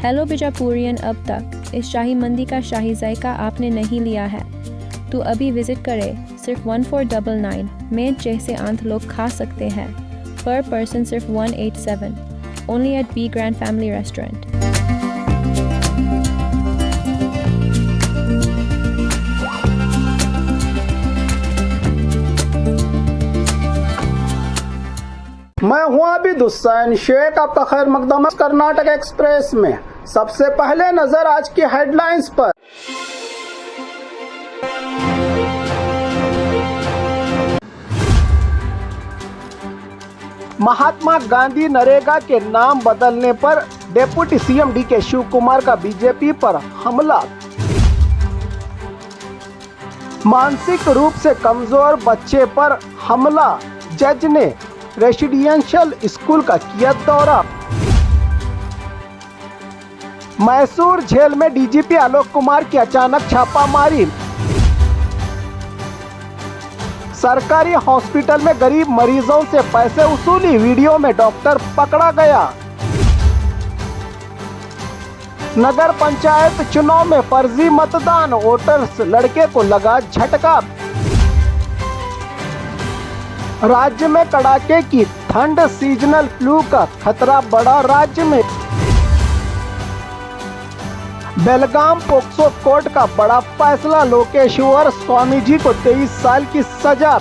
Hello बिजापुरियन, अब तक इस शाही मंदी का शाही जायका आपने नहीं लिया है तो अभी विजिट करें। सिर्फ 1499 में जैसे आंत लोग खा सकते हैं। पर पर्सन सिर्फ 187। Only at B grand family restaurant. मैं हूं आबिद हुसैन शेख, आपका खैर मकदम कर्नाटक एक्सप्रेस में। सबसे पहले नजर आज की हेडलाइंस पर। महात्मा गांधी नरेगा के नाम बदलने पर deputy CM DK Shivakumar का बीजेपी पर हमला। मानसिक रूप से कमजोर बच्चे पर हमला, जज ने रेसिडेंशियल स्कूल का किया दौरा। मैसूर जेल में डीजीपी आलोक कुमार की अचानक छापामारी। सरकारी हॉस्पिटल में गरीब मरीजों से पैसे वसूली, वीडियो में डॉक्टर पकड़ा गया। नगर पंचायत चुनाव में फर्जी मतदान, वोटर्स लड़के को लगा झटका। राज्य में कड़ाके की ठंड, सीजनल फ्लू का खतरा बढ़ा राज्य में। बेलगाम पोक्सो कोर्ट का बड़ा फैसला, लोकेश्वर स्वामी जी को 23 साल की सजा।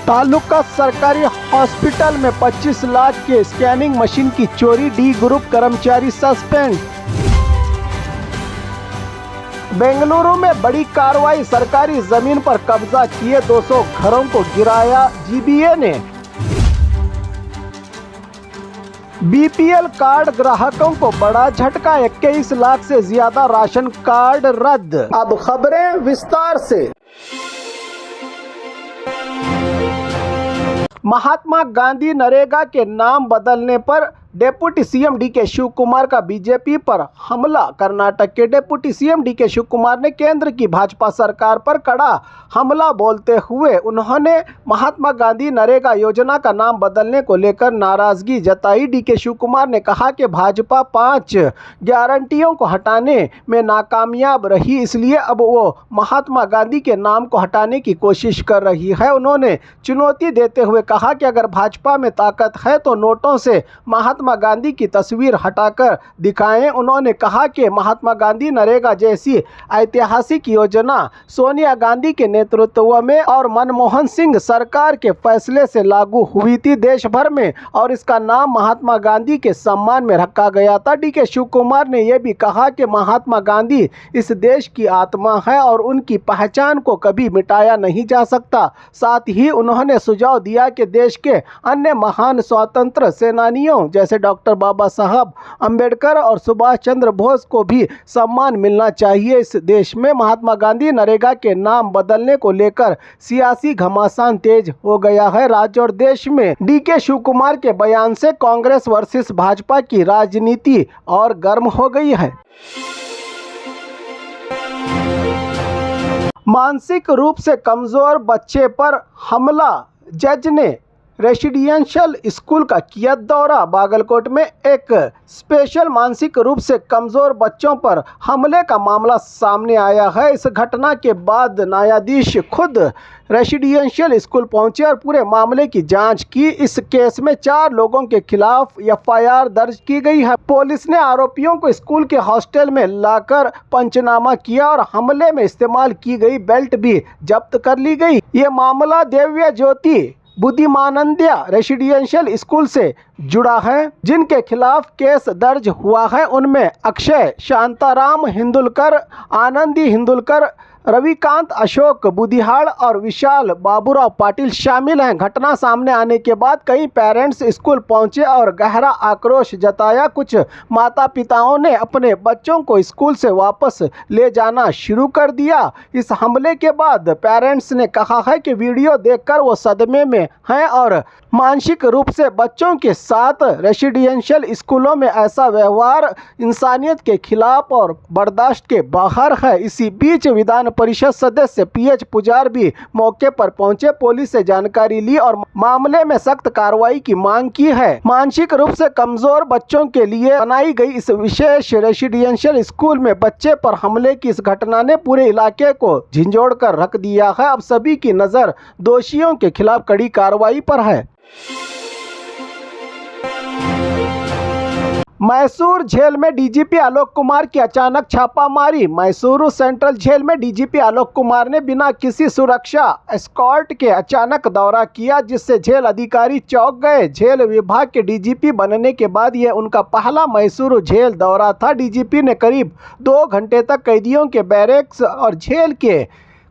तालुका सरकारी हॉस्पिटल में 25 लाख के स्कैनिंग मशीन की चोरी, डी ग्रुप कर्मचारी सस्पेंड। बेंगलुरु में बड़ी कार्रवाई, सरकारी जमीन पर कब्जा किए 200 घरों को गिराया जीबीए ने। बीपीएल कार्ड ग्राहकों को बड़ा झटका, 21 लाख से ज्यादा राशन कार्ड रद्द। अब खबरें विस्तार से। महात्मा गांधी नरेगा के नाम बदलने पर deputy CM DK Shivakumar का बीजेपी पर हमला। कर्नाटक के deputy CM DK Shivakumar ने केंद्र की भाजपा सरकार पर कड़ा हमला बोलते हुए उन्होंने महात्मा गांधी नरेगा योजना का नाम बदलने को लेकर नाराजगी जताई। डीके शिव कुमार ने कहा कि भाजपा 5 गारंटियों को हटाने में नाकामयाब रही, इसलिए अब वो महात्मा गांधी के नाम को हटाने की कोशिश कर रही है। उन्होंने चुनौती देते हुए कहा कि अगर भाजपा में ताकत है तो नोटों से महात्मा गांधी की तस्वीर हटाकर दिखाएं। उन्होंने कहा कि महात्मा गांधी नरेगा जैसी ऐतिहासिक योजना सोनिया गांधी के नेतृत्व में और मनमोहन सिंह सरकार के फैसले से लागू हुई थी देश भर में, और इसका नाम महात्मा गांधी के सम्मान में रखा गया था। डीके शिव कुमार ने यह भी कहा कि महात्मा गांधी इस देश की आत्मा है और उनकी पहचान को कभी मिटाया नहीं जा सकता। साथ ही उन्होंने सुझाव दिया कि देश के अन्य महान स्वतंत्र सेनानियों जैसे डॉक्टर बाबा साहब अंबेडकर और सुभाष चंद्र बोस को भी सम्मान मिलना चाहिए। इस देश में महात्मा गांधी नरेगा के नाम बदलने को लेकर सियासी घमासान तेज हो गया है। राज्य और देश में डीके शिव कुमार के बयान से कांग्रेस वर्सेस भाजपा की राजनीति और गर्म हो गई है। मानसिक रूप से कमजोर बच्चे पर हमला, जज ने रेसिडेंशियल स्कूल का किया दौरा। बागलकोट में एक स्पेशल मानसिक रूप से कमजोर बच्चों पर हमले का मामला सामने आया है। इस घटना के बाद न्यायाधीश खुद रेसिडेंशियल स्कूल पहुंचे और पूरे मामले की जांच की। इस केस में 4 लोगों के खिलाफ एफआईआर दर्ज की गई है। पुलिस ने आरोपियों को स्कूल के हॉस्टल में लाकर पंचनामा किया और हमले में इस्तेमाल की गई बेल्ट भी जब्त कर ली गई। ये मामला दिव्या ज्योति बुद्धिमानंदिया रेसिडेंशियल स्कूल से जुड़ा है। जिनके खिलाफ केस दर्ज हुआ है उनमें अक्षय, शांताराम हिंदुलकर, आनंदी हिंदुलकर, रविकांत अशोक बुदिहाड़ और विशाल बाबूराव पाटिल शामिल हैं। घटना सामने आने के बाद कई पेरेंट्स स्कूल पहुंचे और गहरा आक्रोश जताया। कुछ माता पिताओं ने अपने बच्चों को स्कूल से वापस ले जाना शुरू कर दिया। इस हमले के बाद पेरेंट्स ने कहा है कि वीडियो देखकर वो सदमे में हैं और मानसिक रूप से बच्चों के साथ रेसिडेंशियल स्कूलों में ऐसा व्यवहार इंसानियत के खिलाफ और बर्दाश्त के बाहर है। इसी बीच विधान परिषद सदस्य पीएच पुजार भी मौके पर पहुंचे, पुलिस से जानकारी ली और मामले में सख्त कार्रवाई की मांग की है। मानसिक रूप से कमजोर बच्चों के लिए बनाई गई इस विशेष रेसिडेंशियल स्कूल में बच्चे पर हमले की इस घटना ने पूरे इलाके को झिंझोड़ कर रख दिया है। अब सभी की नजर दोषियों के खिलाफ कड़ी कार्रवाई पर है। मैसूर जेल में डीजीपी आलोक कुमार की अचानक छापामारी। मैसूरू सेंट्रल जेल में डीजीपी आलोक कुमार ने बिना किसी सुरक्षा एस्कॉर्ट के अचानक दौरा किया, जिससे जेल अधिकारी चौंक गए। जेल विभाग के डीजीपी बनने के बाद यह उनका पहला मैसूरू जेल दौरा था। डीजीपी ने करीब 2 घंटे तक कैदियों के बैरक्स और जेल के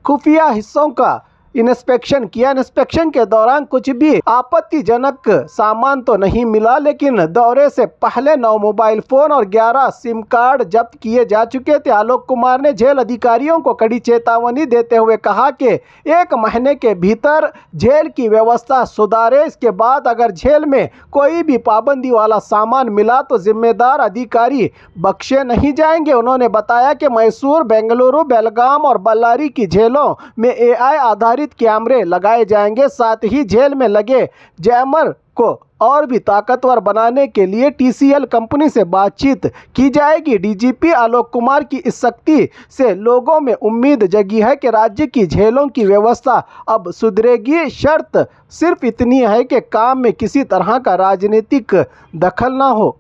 खुफिया हिस्सों का इंस्पेक्शन किया। इंस्पेक्शन के दौरान कुछ भी आपत्तिजनक सामान तो नहीं मिला, लेकिन दौरे से पहले 9 मोबाइल फोन और 11 सिम कार्ड जब्त किए जा चुके थे। आलोक कुमार ने जेल अधिकारियों को कड़ी चेतावनी देते हुए कहा कि 1 महीने के भीतर जेल की व्यवस्था सुधारे। इसके बाद अगर जेल में कोई भी पाबंदी वाला सामान मिला तो जिम्मेदार अधिकारी बख्शे नहीं जाएंगे। उन्होंने बताया कि मैसूर, बेंगलुरु, बेलगाम और बल्लारी की जेलों में AI आधारित कैमरे लगाए जाएंगे। साथ ही जेल में लगे जैमर को और भी ताकतवर बनाने के लिए TCL कंपनी से बातचीत की जाएगी। डीजीपी आलोक कुमार की इस सख्ती से लोगों में उम्मीद जगी है कि राज्य की जेलों की व्यवस्था अब सुधरेगी। शर्त सिर्फ इतनी है कि काम में किसी तरह का राजनीतिक दखल ना हो।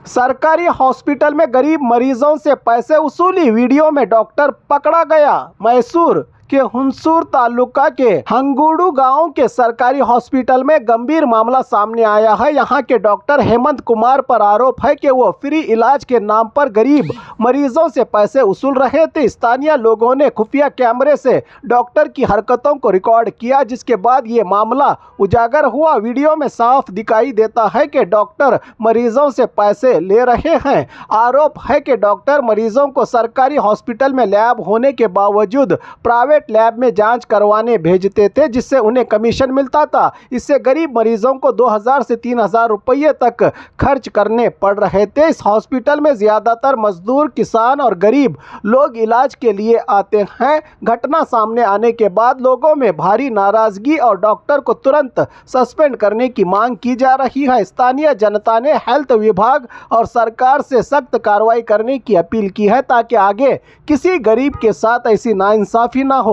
सरकारी हॉस्पिटल में गरीब मरीजों से पैसे वसूली, वीडियो में डॉक्टर पकड़ा गया। मैसूर के हुंसूर तालुका के हंगुड़ू गांव के सरकारी हॉस्पिटल में गंभीर मामला सामने आया है। यहां के डॉक्टर हेमंत कुमार पर आरोप है कि वो फ्री इलाज के नाम पर गरीब मरीजों से पैसे वसूल रहे थे। स्थानीय लोगों ने खुफिया कैमरे से डॉक्टर की हरकतों को रिकॉर्ड किया, जिसके बाद ये मामला उजागर हुआ। वीडियो में साफ दिखाई देता है कि डॉक्टर मरीजों से पैसे ले रहे हैं। आरोप है कि डॉक्टर मरीजों को सरकारी हॉस्पिटल में लैब होने के बावजूद प्राइवेट लैब में जांच करवाने भेजते थे, जिससे उन्हें कमीशन मिलता था। इससे गरीब मरीजों को 2000 से 3000 रुपये तक खर्च करने पड़ रहे थे। इस हॉस्पिटल में ज़्यादातर मजदूर, किसान और गरीब लोग इलाज के लिए आते हैं। घटना सामने आने के बाद लोगों में भारी नाराजगी और डॉक्टर को तुरंत सस्पेंड करने की मांग की जा रही है। स्थानीय जनता ने हेल्थ विभाग और सरकार से सख्त कार्रवाई करने की अपील की है, ताकि आगे किसी गरीब के साथ ऐसी नाइंसाफी ना हो।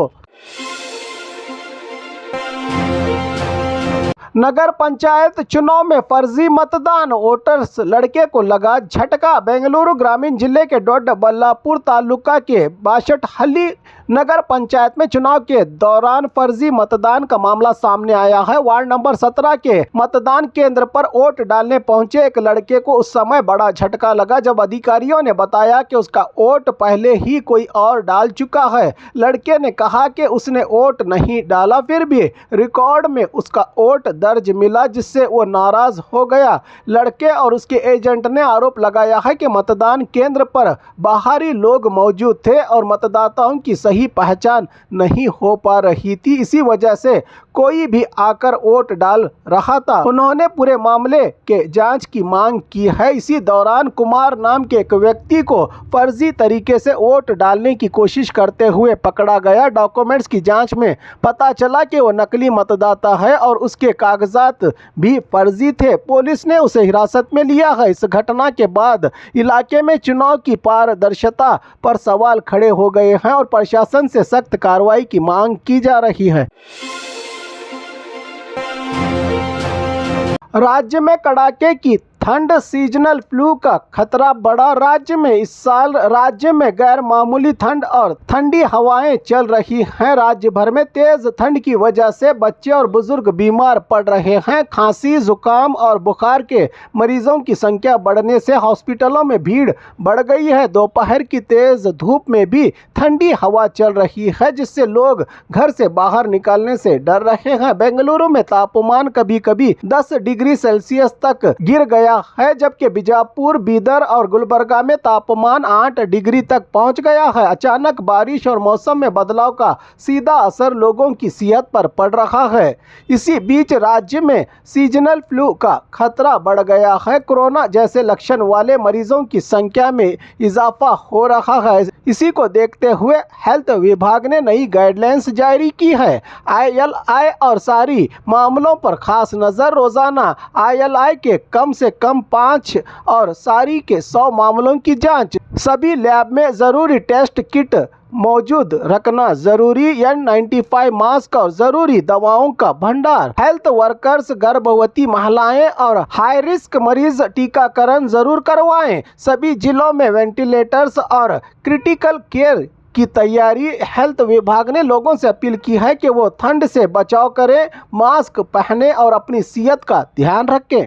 नगर पंचायत चुनाव में फर्जी मतदान, वोटर्स लड़के को लगा झटका। बेंगलुरु ग्रामीण जिले के डोड्डबल्लापुर तालुका के बाशटहल्ली नगर पंचायत में चुनाव के दौरान फर्जी मतदान का मामला सामने आया है। वार्ड नंबर 17 के मतदान केंद्र पर वोट डालने पहुंचे एक लड़के को उस समय बड़ा झटका लगा, जब अधिकारियों ने बताया कि उसका वोट पहले ही कोई और डाल चुका है। लड़के ने कहा कि उसने वोट नहीं डाला, फिर भी रिकॉर्ड में उसका वोट दर्ज मिला, जिससे वो नाराज हो गया। लड़के और उसके एजेंट ने आरोप लगाया है कि मतदान केंद्र पर बाहरी लोग मौजूद थे और मतदाताओं की सही पहचान नहीं हो पा रही थी। इसी वजह से कोई भी आकर वोट डाल रहा था। उन्होंने पूरे मामले के जांच की मांग की है। इसी दौरान कुमार नाम के एक व्यक्ति को फर्जी तरीके से वोट डालने की कोशिश करते हुए पकड़ा गया। डॉक्यूमेंट्स की जांच में पता चला कि वो नकली मतदाता है और उसके कागजात भी फर्जी थे। पुलिस ने उसे हिरासत में लिया है। इस घटना के बाद इलाके में चुनाव की पारदर्शिता पर सवाल खड़े हो गए हैं और प्रशासन से सख्त कार्रवाई की मांग की जा रही है। राज्य में कड़ाके की ठंड, सीजनल फ्लू का खतरा बढ़ा। राज्य में इस साल राज्य में गैर मामूली ठंड और ठंडी हवाएं चल रही हैं। राज्य भर में तेज ठंड की वजह से बच्चे और बुजुर्ग बीमार पड़ रहे हैं। खांसी, जुकाम और बुखार के मरीजों की संख्या बढ़ने से हॉस्पिटलों में भीड़ बढ़ गई है। दोपहर की तेज धूप में भी ठंडी हवा चल रही है, जिससे लोग घर से बाहर निकलने से डर रहे हैं। बेंगलुरु में तापमान कभी कभी 10 डिग्री सेल्सियस तक गिर गया गया है, जबकि बीजापुर, बीदर और गुलबर्गा में तापमान 8 डिग्री तक पहुंच गया है। अचानक बारिश और मौसम में बदलाव का सीधा असर लोगों की सेहत पर पड़ रहा है। इसी बीच राज्य में सीजनल फ्लू का खतरा बढ़ गया है। कोरोना जैसे लक्षण वाले मरीजों की संख्या में इजाफा हो रहा है। इसी को देखते हुए हेल्थ विभाग ने नई गाइडलाइंस जारी की है। ILI और सारी मामलों पर खास नज़र। रोजाना ILI के कम से कम 5 और सारी के 100 मामलों की जांच। सभी लैब में ज़रूरी टेस्ट किट मौजूद रखना जरूरी। N95 मास्क और जरूरी दवाओं का भंडार। हेल्थ वर्कर्स, गर्भवती महिलाएं और हाई रिस्क मरीज टीकाकरण जरूर करवाएं। सभी जिलों में वेंटिलेटर्स और क्रिटिकल केयर की तैयारी। हेल्थ विभाग ने लोगों से अपील की है कि वो ठंड से बचाव करें, मास्क पहने और अपनी सेहत का ध्यान रखें।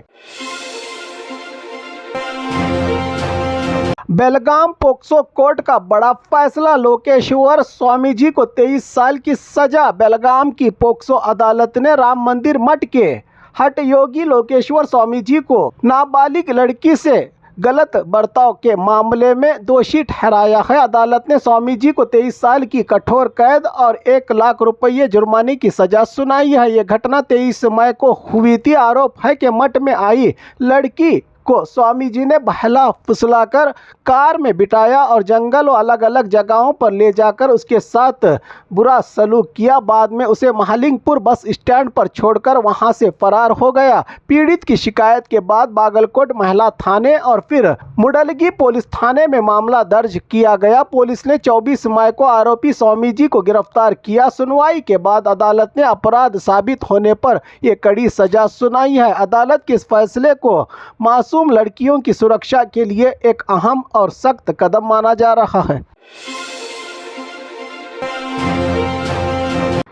बेलगाम पोक्सो कोर्ट का बड़ा फैसला। लोकेश्वर स्वामी जी को 23 साल की सजा। बेलगाम की पोक्सो अदालत ने राम मंदिर मठ के हठ योगी लोकेश्वर स्वामी जी को नाबालिग लड़की से गलत बर्ताव के मामले में दोषी ठहराया है। अदालत ने स्वामी जी को 23 साल की कठोर कैद और 1 लाख रुपये जुर्माने की सजा सुनाई है। ये घटना 23 मई को हुई थी। आरोप है कि मठ में आई लड़की को स्वामी जी ने बहला फुसलाकर कार में बिठाया और जंगल और अलग अलग जगहों पर ले जाकर उसके साथ बुरा सलूक किया। बाद में उसे महालिंगपुर बस स्टैंड पर छोड़कर वहां से फरार हो गया। पीड़ित की शिकायत के बाद बागलकोट महिला थाने और फिर मुडलगी पुलिस थाने में मामला दर्ज किया गया। पुलिस ने 24 मई को आरोपी स्वामी जी को गिरफ्तार किया। सुनवाई के बाद अदालत ने अपराध साबित होने पर ये कड़ी सजा सुनाई है। अदालत के इस फैसले को मासूम लड़कियों की सुरक्षा के लिए एक अहम और सख्त कदम माना जा रहा है।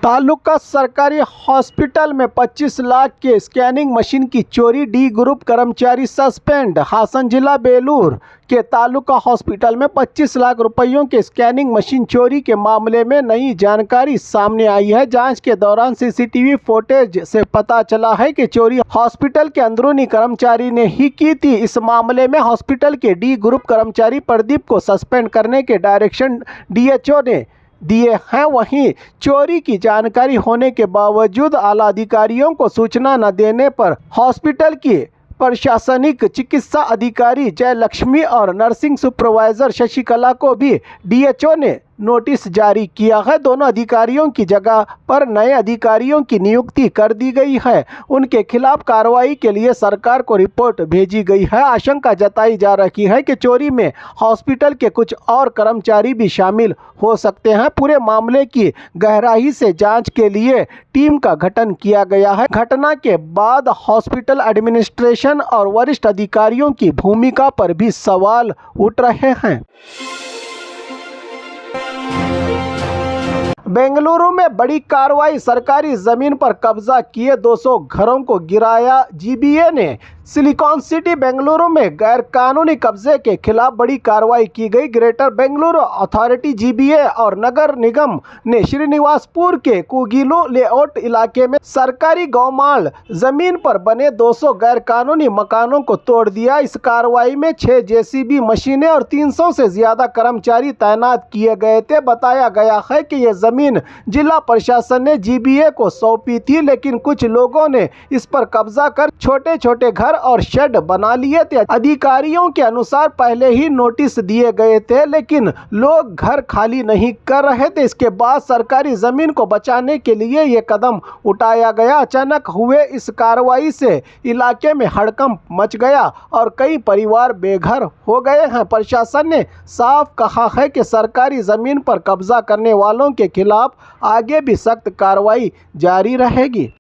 तालुका सरकारी हॉस्पिटल में 25 लाख के स्कैनिंग मशीन की चोरी। डी ग्रुप कर्मचारी सस्पेंड। हासन जिला बेलूर के तालुका हॉस्पिटल में 25 लाख रुपयों के स्कैनिंग मशीन चोरी के मामले में नई जानकारी सामने आई है। जांच के दौरान CCTV फुटेज से पता चला है कि चोरी हॉस्पिटल के अंदरूनी कर्मचारी ने ही की थी। इस मामले में हॉस्पिटल के डी ग्रुप कर्मचारी प्रदीप को सस्पेंड करने के डायरेक्शन DHO ने दिए हैं। वहीं चोरी की जानकारी होने के बावजूद आला अधिकारियों को सूचना न देने पर हॉस्पिटल की प्रशासनिक चिकित्सा अधिकारी जयलक्ष्मी और नर्सिंग सुपरवाइजर शशिकला को भी DHO ने नोटिस जारी किया है। दोनों अधिकारियों की जगह पर नए अधिकारियों की नियुक्ति कर दी गई है। उनके खिलाफ कार्रवाई के लिए सरकार को रिपोर्ट भेजी गई है। आशंका जताई जा रही है कि चोरी में हॉस्पिटल के कुछ और कर्मचारी भी शामिल हो सकते हैं। पूरे मामले की गहराई से जांच के लिए टीम का गठन किया गया है। घटना के बाद हॉस्पिटल एडमिनिस्ट्रेशन और वरिष्ठ अधिकारियों की भूमिका पर भी सवाल उठ रहे हैं। बेंगलुरु में बड़ी कार्रवाई। सरकारी जमीन पर कब्जा किए 200 घरों को गिराया। GBA ने सिलिकॉन सिटी बेंगलुरु में गैर कानूनी कब्जे के खिलाफ बड़ी कार्रवाई की गई। ग्रेटर बेंगलुरु अथॉरिटी GBA और नगर निगम ने श्रीनिवासपुर के कुगिलू लेआउट इलाके में सरकारी गौमाल जमीन पर बने 200 गैर कानूनी मकानों को तोड़ दिया। इस कार्रवाई में 6 JCB मशीनें और 300 से ज्यादा कर्मचारी तैनात किए गए थे। बताया गया है कि यह जमीन जिला प्रशासन ने GBA को सौंपी थी, लेकिन कुछ लोगों ने इस पर कब्जा कर छोटे छोटे घर और शेड बना लिए थे। अधिकारियों के अनुसार पहले ही नोटिस दिए गए थे, लेकिन लोग घर खाली नहीं कर रहे थे। इसके बाद सरकारी जमीन को बचाने के लिए ये कदम उठाया गया। अचानक हुए इस कार्रवाई से इलाके में हड़कंप मच गया और कई परिवार बेघर हो गए हैं। प्रशासन ने साफ कहा है कि सरकारी जमीन पर कब्जा करने वालों के खिलाफ आगे भी सख्त कार्रवाई जारी रहेगी।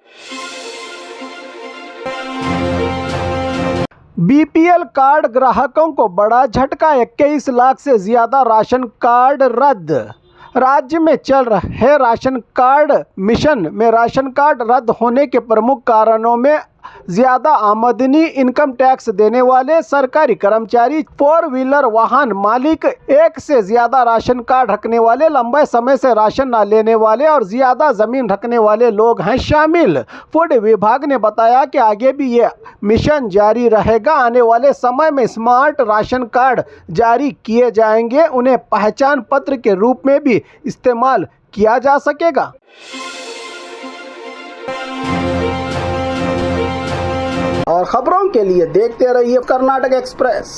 BPL कार्ड ग्राहकों को बड़ा झटका। 21 लाख से ज्यादा राशन कार्ड रद्द। राज्य में चल रहे राशन कार्ड मिशन में राशन कार्ड रद्द होने के प्रमुख कारणों में ज्यादा आमदनी, इनकम टैक्स देने वाले सरकारी कर्मचारी, 4 व्हीलर वाहन मालिक, एक से ज्यादा राशन कार्ड रखने वाले, लंबे समय से राशन न लेने वाले और ज्यादा जमीन रखने वाले लोग हैं शामिल। फूड विभाग ने बताया कि आगे भी ये मिशन जारी रहेगा। आने वाले समय में स्मार्ट राशन कार्ड जारी किए जाएंगे, उन्हें पहचान पत्र के रूप में भी इस्तेमाल किया जा सकेगा। और खबरों के लिए देखते रहिए कर्नाटक एक्सप्रेस।